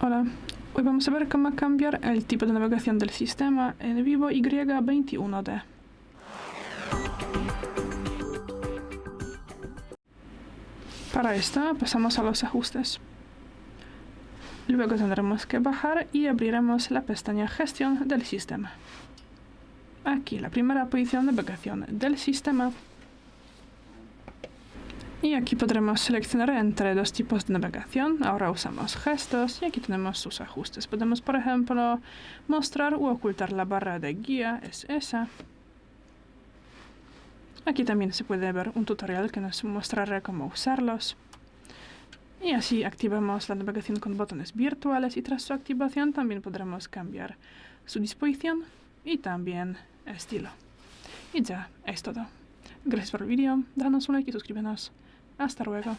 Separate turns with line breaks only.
Hola, hoy vamos a ver cómo cambiar el tipo de navegación del sistema en Vivo Y21D. Para esto pasamos a los ajustes. Luego tendremos que bajar y abriremos la pestaña Gestión del sistema. Aquí la primera posición navegación del sistema. Y aquí podremos seleccionar entre dos tipos de navegación. Ahora usamos gestos y aquí tenemos sus ajustes. Podemos, por ejemplo, mostrar u ocultar la barra de guía, es esa. Aquí también se puede ver un tutorial que nos mostrará cómo usarlos. Y así activamos la navegación con botones virtuales y tras su activación también podremos cambiar su disposición y también estilo. Y ya, es todo. Gracias por el vídeo, danos un like y suscríbenos. Hasta luego.